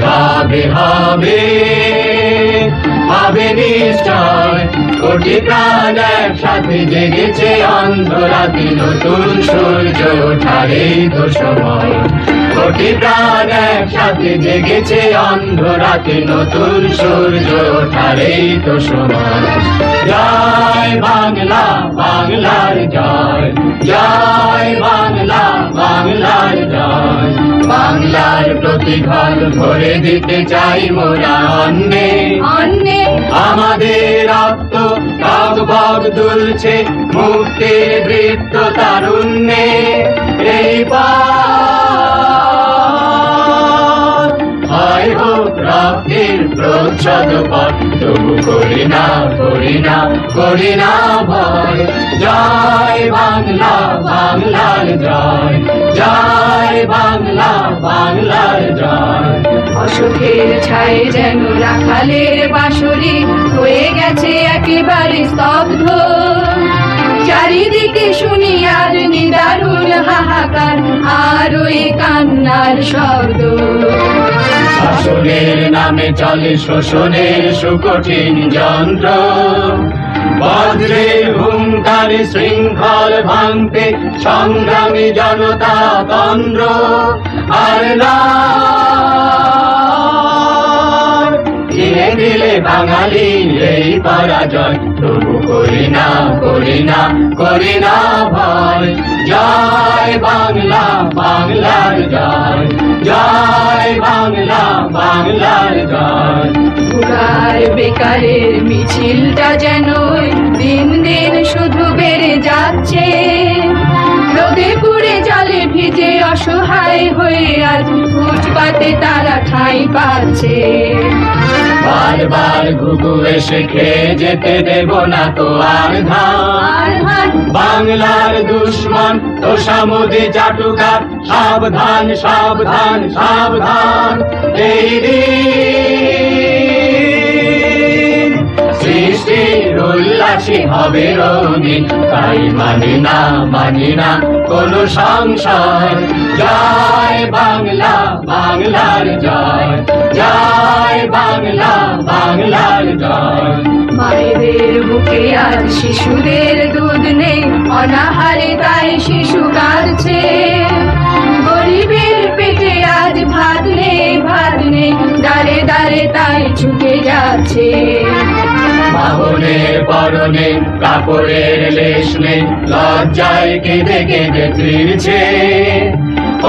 হবে হবে হবে নিশ্চয়, কোটি প্রাণ একসাথে জেগেছে অন্ধরাতে, নতুন সূর্য ওঠার এই তো সময়। কোটি প্রাণ একসাথে জেগেছে অন্ধরাতে, নতুন সূর্য ওঠার এই তো সময়। জয় বাংলা, বাংলার জয়, জয় বাংলা, বাংলার জয়। বাংলার প্রতি ঘর ভরে দিতে চাই মোরা অন্নে অন্নে, আমাদের রক্ত টগবগ দুলছে মুক্তির বৃত্ত তারুণ্যে। এই পথ হয় হোক রক্তের প্রচ্ছদ পথ, তবু করি না করি না করি না ভয়। জয় বাংলা, বাংলার জয়, জয় বাংলা, বাংলার জয়। অশোকের ছায়ে যেন রাখালের বাঁশরি হয়ে গেছে একেবারে স্তব্ধ, চারিদিকে শুনি আর নিদারুণ হাহাকার আর ওই কান্নার শব্দ। শাসনের নামে চলে শোষণের সুকঠিন যন্ত্র, বজ্রের হুঙ্কারে শৃঙ্খল ভাঙতে সংগ্রামী জনতা তন্দ্র। আর না ধীরে ধীরে বাঙালি এই পরাজয়, তবু করি না করি না করি না ভয়। জয় বাংলা, বাংলার জয়, জয় বাংলা, বাংলার জয়। উড়ার বেকারের মিছিলটা যেন দিন দিন শুধু বেড়ে যাচ্ছে, রোদে পুড়ে জলে ভিজে অসহায় হয়ে আজ ফুটপাতে তারা ঠাঁই পাচ্ছে। বারবার ঘুঘু এসে খেয়ে যেতে দেব না তো আর ধান। বাংলার দুশ্মন তো সামুদে চাটুকার, সাবধান সাবধান সাবধান। এই দিন সৃষ্টির উল্লাসী হবে রঙিন, তাই মানি না কোনো সংশয়। জয় বাংলা, বাংলার জয়, জয় বাংলা, বাংলার জয়। মায়েদের বুকে আজ শিশুদের দুধ নেই, অনাহারে তাই শিশু কাঁদছে। গরিবের পেটে আজ ভাত নেই, ভাত নেই, দাঁড়ে দাঁড়ে তাই ছুটে যাচ্ছে। বাহনের পরনে কাপড়ের লেশ নেই, লজ্জায় কেঁদে কেঁদে ফিরছে।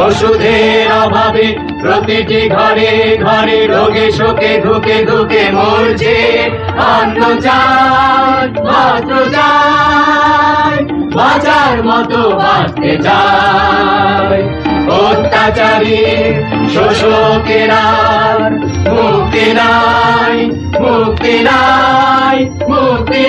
ওষুধের অভাবে প্রতিটি ঘরে ঘরে রোগে শোকে ধুকে ধুকে মরছে। অন্ন চাই, বস্ত্র চাই, বাঁচার মতো বাঁচতে চাই। অত্যাচারী শোষকেরা মুক্তি নাই, মুক্তি নাই, মুক্তি